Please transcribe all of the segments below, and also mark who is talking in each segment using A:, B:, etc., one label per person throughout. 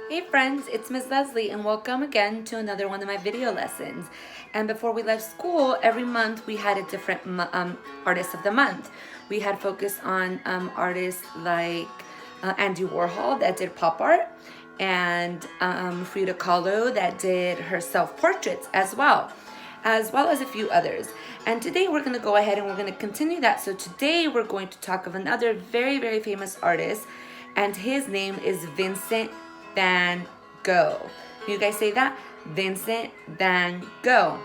A: Hey friends, it's Ms. Leslie and welcome again to another one of my video lessons. And before we left school, every month we had a different artist of the month. We had focused on artists like Andy Warhol that did pop art, and Frida Kahlo that did her self-portraits as well as a few others. And today we're going to go ahead and we're going to continue that. So today we're going to talk of another very, very famous artist, and his name is Vincent Van Gogh. You guys say that? Vincent Van Gogh.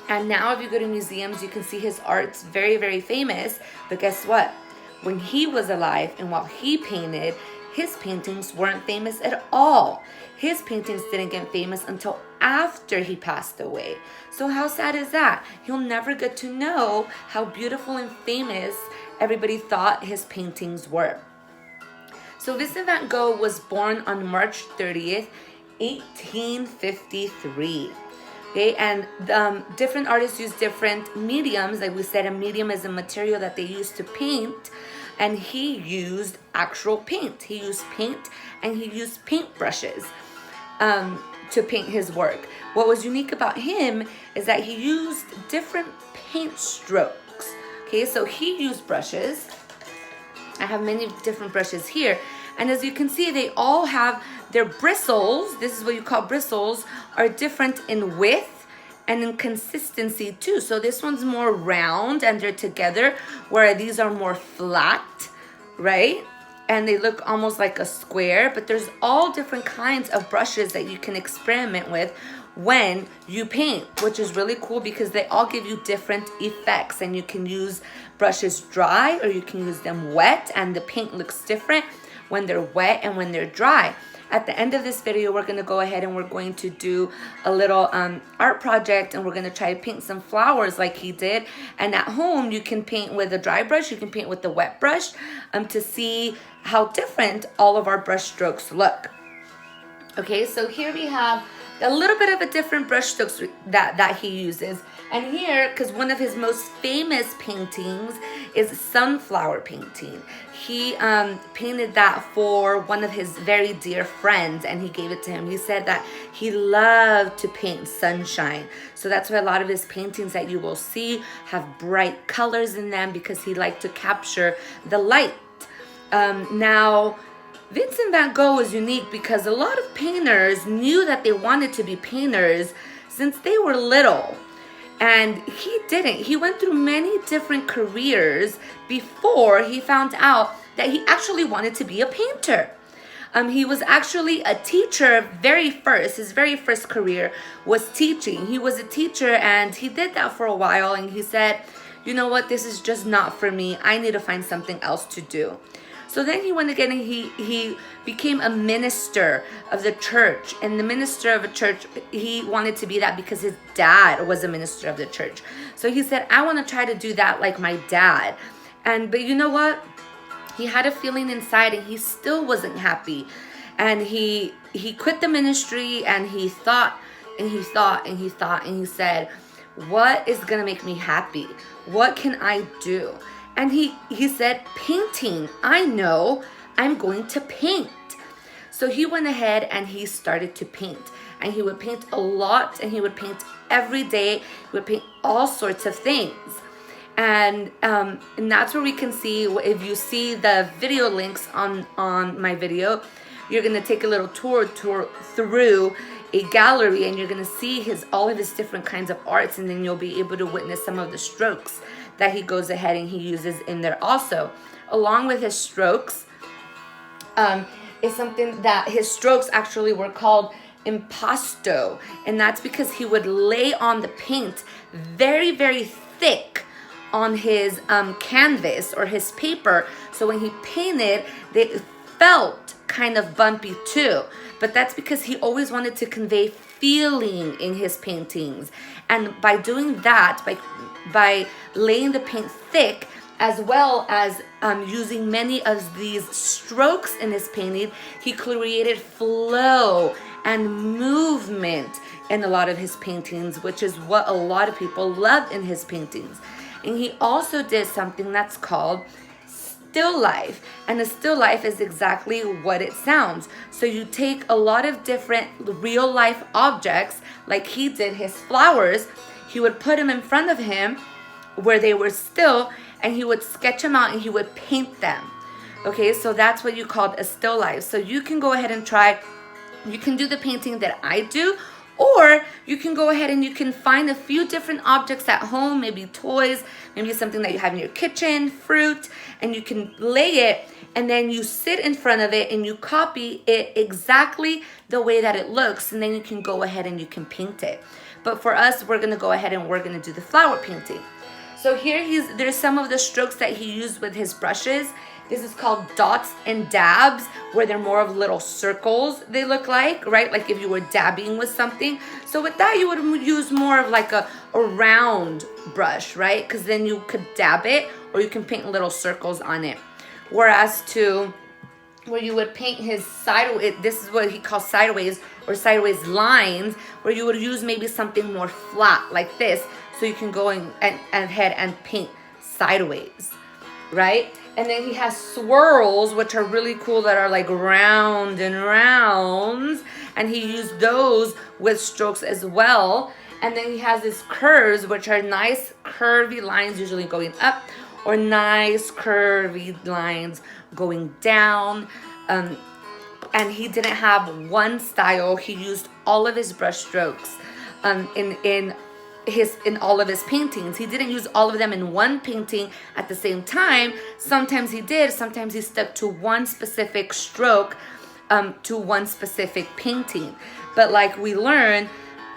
A: And now if you go to museums, you can see his art's very, very famous. But guess what? When he was alive and while he painted, his paintings weren't famous at all. His paintings didn't get famous until after he passed away. So how sad is that? He'll never get to know how beautiful and famous everybody thought his paintings were. So Vincent Van Gogh was born on March 30th, 1853. Okay, and different artists use different mediums. Like we said, a medium is a material that they use to paint, and he used actual paint. He used paint and he used paintbrushes to paint his work. What was unique about him is that he used different paint strokes. Okay, so he used brushes. I have many different brushes here. And as you can see, they all have their bristles. This is what you call bristles, are different in width and in consistency too. So this one's more round and they're together, where these are more flat, right? And they look almost like a square, but there's all different kinds of brushes that you can experiment with when you paint, which is really cool because they all give you different effects, and you can use brushes dry or you can use them wet, and the paint looks different when they're wet and when they're dry. At the end of this video, we're going to go ahead and we're going to do a little art project, and we're going to try to paint some flowers like he did. And at home, you can paint with a dry brush, you can paint with the wet brush to see how different all of our brush strokes look. Okay, so here we have a little bit of a different brush strokes that he uses. And here, because one of his most famous paintings is sunflower painting. He painted that for one of his very dear friends, and he gave it to him. He said that he loved to paint sunshine. So that's why a lot of his paintings that you will see have bright colors in them, because he liked to capture the light. Now, Vincent Van Gogh was unique because a lot of painters knew that they wanted to be painters since they were little. And he didn't. He went through many different careers before he found out that he actually wanted to be a painter. He was actually a teacher his very first career was teaching. He was a teacher, and he did that for a while, and he said, you know what, this is just not for me. I need to find something else to do. So then he went again and he became a minister of the church. And the minister of a church, he wanted to be that because his dad was a minister of the church. So he said, I want to try to do that like my dad. But you know what? He had a feeling inside, and he still wasn't happy. And he quit the ministry, and he thought, and he thought, and he thought, and he said, what is going to make me happy? What can I do? And he said, painting. I know, I'm going to paint. So he went ahead and he started to paint. And he would paint a lot, and he would paint every day. He would paint all sorts of things. And that's where we can see, if you see the video links on my video, you're going to take a little tour through a gallery, and you're going to see all of his different kinds of arts, and then you'll be able to witness some of the strokes that he goes ahead and he uses in there also. Along with his strokes is something that his strokes actually were called impasto, and that's because he would lay on the paint very, very thick on his canvas or his paper, so when he painted, they felt kind of bumpy too. But that's because he always wanted to convey feeling in his paintings. And by doing that, by laying the paint thick, as well as using many of these strokes in his painting, he created flow and movement in a lot of his paintings, which is what a lot of people love in his paintings. And he also did something that's called still life. And a still life is exactly what it sounds. So you take a lot of different real life objects, like he did his flowers. He would put them in front of him where they were still, and he would sketch them out and he would paint them. Okay, so that's what you called a still life. So you can go ahead and try, you can do the painting that I do, or you can go ahead and you can find a few different objects at home, maybe toys, maybe something that you have in your kitchen, fruit, and you can lay it, and then you sit in front of it and you copy it exactly the way that it looks, and then you can go ahead and you can paint it. But for us, we're gonna go ahead and we're gonna do the flower painting. So here there's some of the strokes that he used with his brushes. This is called dots and dabs, where they're more of little circles, they look like, right? Like if you were dabbing with something. So with that, you would use more of like a round brush, right? Because then you could dab it, or you can paint little circles on it. Whereas where you would paint his sideways, this is what he calls sideways or sideways lines, where you would use maybe something more flat like this, so you can go and ahead and paint sideways, right? And then he has swirls, which are really cool, that are like round and rounds, and he used those with strokes as well. And then he has his curves, which are nice curvy lines, usually going up, or nice curvy lines going down. And he didn't have one style. He used all of his brush strokes in all of his paintings. He didn't use all of them in one painting at the same time. Sometimes he did. Sometimes he stuck to one specific stroke, to one specific painting. But like we learned,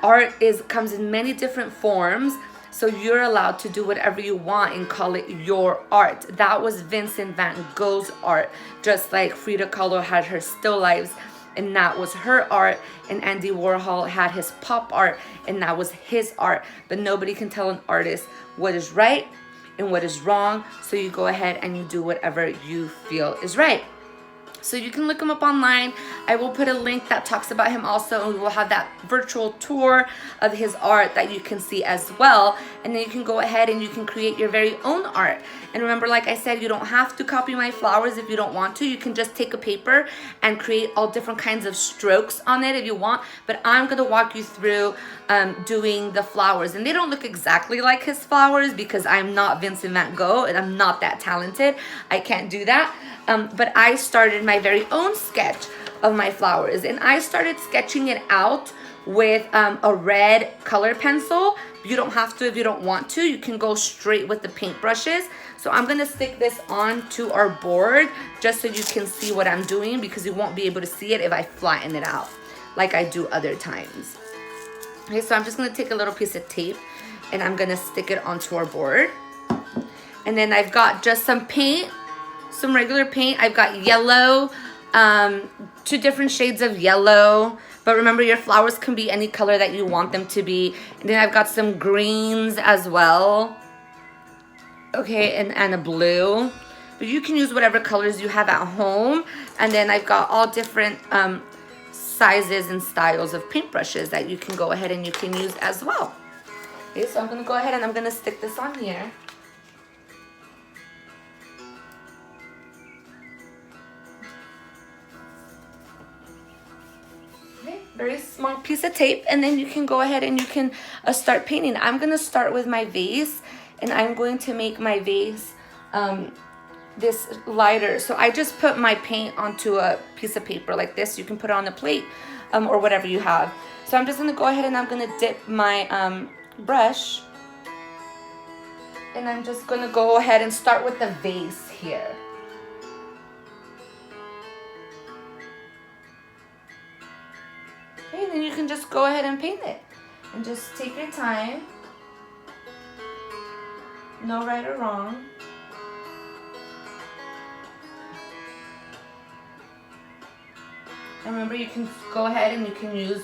A: art comes in many different forms. So you're allowed to do whatever you want and call it your art. That was Vincent Van Gogh's art. Just like Frida Kahlo had her still lifes, and that was her art, and Andy Warhol had his pop art, and that was his art. But nobody can tell an artist what is right and what is wrong, so you go ahead and you do whatever you feel is right. So you can look him up online. I will put a link that talks about him also, and we will have that virtual tour of his art that you can see as well. And then you can go ahead and you can create your very own art. And remember, like I said, you don't have to copy my flowers if you don't want to. You can just take a paper and create all different kinds of strokes on it if you want. But I'm going to walk you through doing the flowers. And they don't look exactly like his flowers because I'm not Vincent Van Gogh and I'm not that talented. I can't do that. But I started my very own sketch of my flowers, and I started sketching it out with a red color pencil. You don't have to if you don't want to. You can go straight with the paint brushes. So I'm gonna stick this onto our board just so you can see what I'm doing, because you won't be able to see it if I flatten it out like I do other times. Okay, so I'm just gonna take a little piece of tape and I'm gonna stick it onto our board. And then I've got just some paint, some regular paint. I've got yellow, 2 different shades of yellow, but remember your flowers can be any color that you want them to be. And then I've got some greens as well, okay, and a blue, but you can use whatever colors you have at home. And then I've got all different sizes and styles of paintbrushes that you can go ahead and you can use as well. Okay, so I'm gonna go ahead and I'm gonna stick this on here. Very small piece of tape, and then you can go ahead and you can start painting. I'm gonna start with my vase, and I'm going to make my vase this lighter. So I just put my paint onto a piece of paper like this. You can put it on a plate or whatever you have. So I'm just gonna go ahead and I'm gonna dip my brush, and I'm just gonna go ahead and start with the vase here. Okay, and then you can just go ahead and paint it. And just take your time. No right or wrong. And remember, you can go ahead and you can use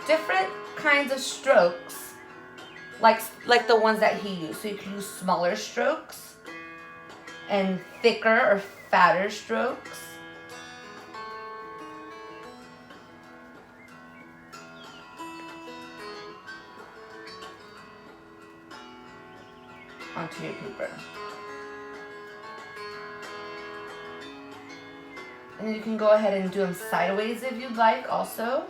A: different kinds of strokes, like the ones that he used. So you can use smaller strokes and thicker or fatter strokes. Onto your paper. And then you can go ahead and do them sideways if you'd like also.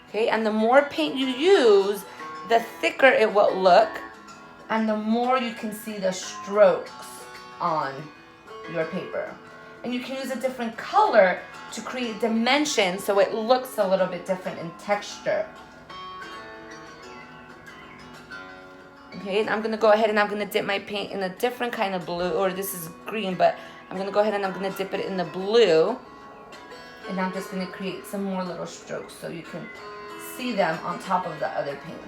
A: Okay, and the more paint you use, the thicker it will look, and the more you can see the strokes on your paper. And you can use a different color to create dimension so it looks a little bit different in texture. Okay, and I'm gonna go ahead and I'm gonna dip my paint in a different kind of blue, or this is green, but I'm gonna go ahead and I'm gonna dip it in the blue. And I'm just gonna create some more little strokes so you can see them on top of the other paint.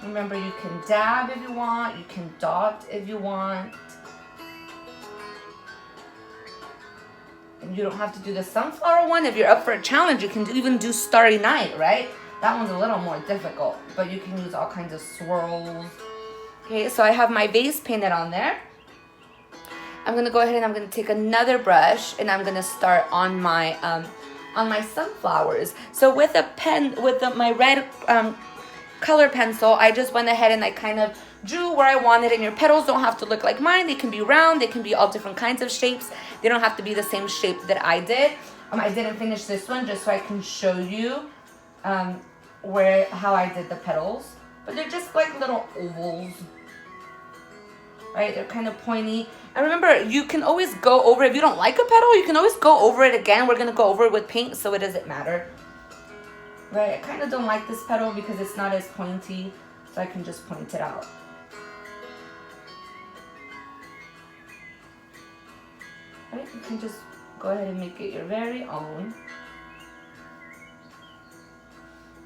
A: Remember, you can dab if you want, you can dot if you want. And you don't have to do the sunflower one. If you're up for a challenge, you can even do Starry Night, right? That one's a little more difficult, but you can use all kinds of swirls. Okay, so I have my vase painted on there. I'm gonna go ahead and I'm gonna take another brush and I'm gonna start on my sunflowers. So with a pen, with my red color pencil, I just went ahead and I kind of drew where I wanted, and your petals don't have to look like mine. They can be round, they can be all different kinds of shapes. They don't have to be the same shape that I did. I didn't finish this one just so I can show you how I did the petals. But they're just like little ovals, right? They're kind of pointy. And remember, you can always go over, if you don't like a petal, you can always go over it again. We're gonna go over it with paint, so it doesn't matter. Right, I kind of don't like this petal because it's not as pointy, so I can just point it out. Right, you can just go ahead and make it your very own.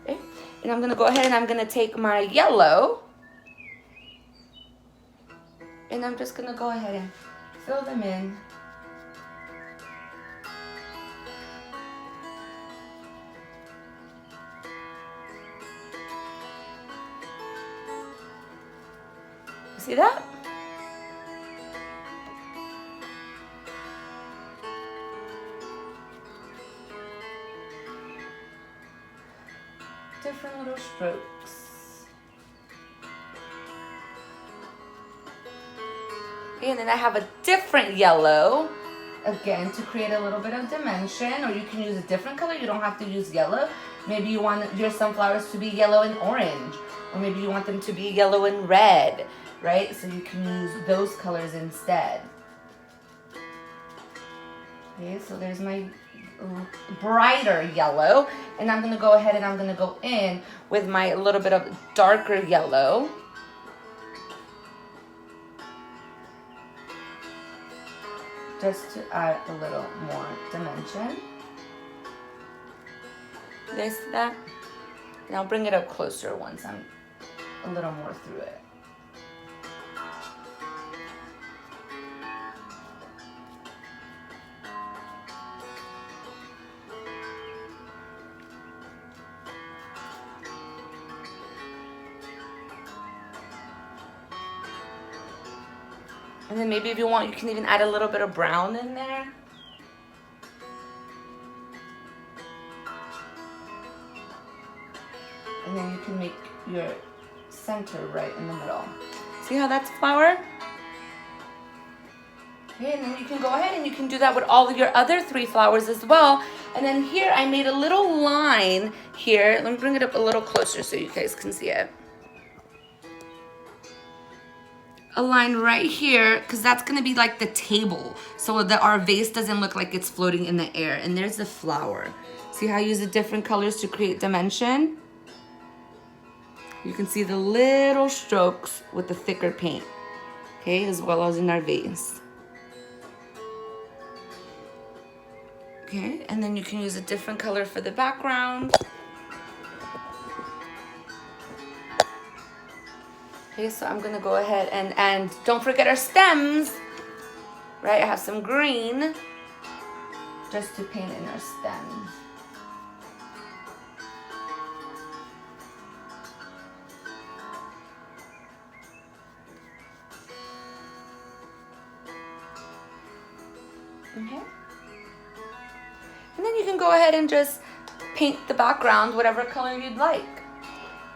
A: Okay, and I'm gonna go ahead and I'm gonna take my yellow, and I'm just gonna go ahead and fill them in. See that? Different little strokes. Okay, and then I have a different yellow, again, to create a little bit of dimension, or you can use a different color. You don't have to use yellow. Maybe you want your sunflowers to be yellow and orange, or maybe you want them to be yellow and red. Right? So you can use those colors instead. Okay, so there's my brighter yellow, and I'm gonna go ahead and I'm gonna go in with my little bit of darker yellow. Just to add a little more dimension. This, that, and I'll bring it up closer once I'm a little more through it. And then maybe if you want, you can even add a little bit of brown in there. And then you can make your center right in the middle. See how that's flower? Okay, and then you can go ahead and you can do that with all of your other 3 flowers as well. And then here I made a little line here. Let me bring it up a little closer so you guys can see it. A line right here, because that's gonna be like the table, so that our vase doesn't look like it's floating in the air. And there's the flower. See how I use the different colors to create dimension? You can see the little strokes with the thicker paint, okay, as well as in our vase. Okay, and then you can use a different color for the background. Okay, so I'm gonna go ahead and don't forget our stems, right? I have some green just to paint in our stems. Okay. And then you can go ahead and just paint the background whatever color you'd like.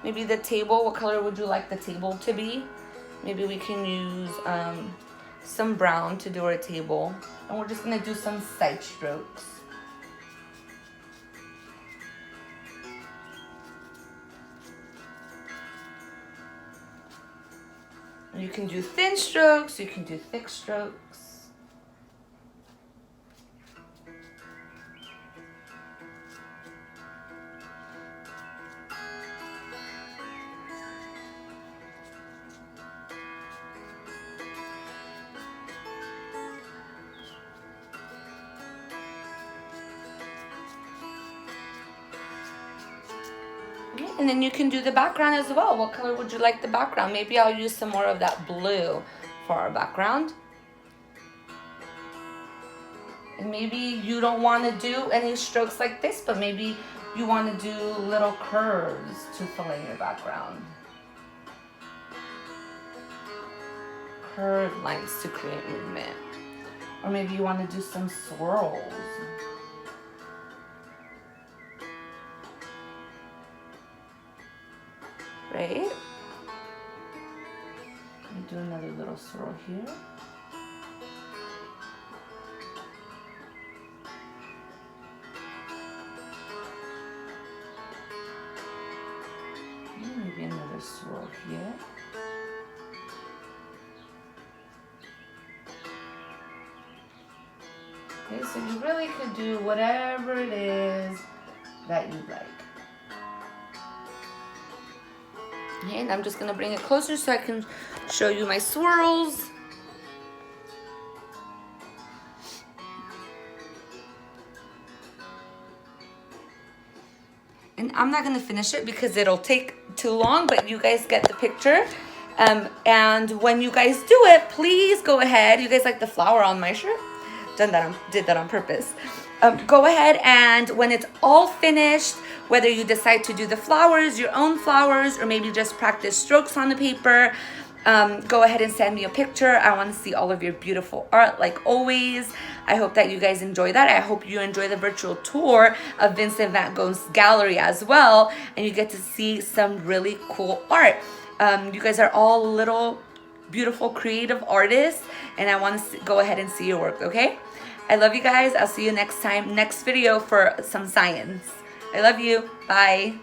A: Maybe the table, what color would you like the table to be? Maybe we can use some brown to do our table. And we're just gonna do some side strokes. You can do thin strokes, you can do thick strokes. And then you can do the background as well. What color would you like the background? Maybe I'll use some more of that blue for our background. And maybe you don't want to do any strokes like this, but maybe you want to do little curves to fill in your background. Curved lines to create movement. Or maybe you want to do some swirls. Right? Let me do another little swirl here. And maybe another swirl here. Okay, so you really could do whatever it is that you like. Okay, and I'm just gonna bring it closer so I can show you my swirls. And I'm not gonna finish it because it'll take too long, but you guys get the picture. And when you guys do it, please go ahead. You guys like the flower on my shirt? Did that on purpose. Go ahead and when it's all finished, whether you decide to do the flowers, your own flowers, or maybe just practice strokes on the paper, go ahead and send me a picture. I want to see all of your beautiful art like always. I hope that you guys enjoy that. I hope you enjoy the virtual tour of Vincent Van Gogh's gallery as well, and you get to see some really cool art. You guys are all little beautiful creative artists, and I want to go ahead and see your work, okay? I love you guys. I'll see you next time, next video for some science. I love you. Bye.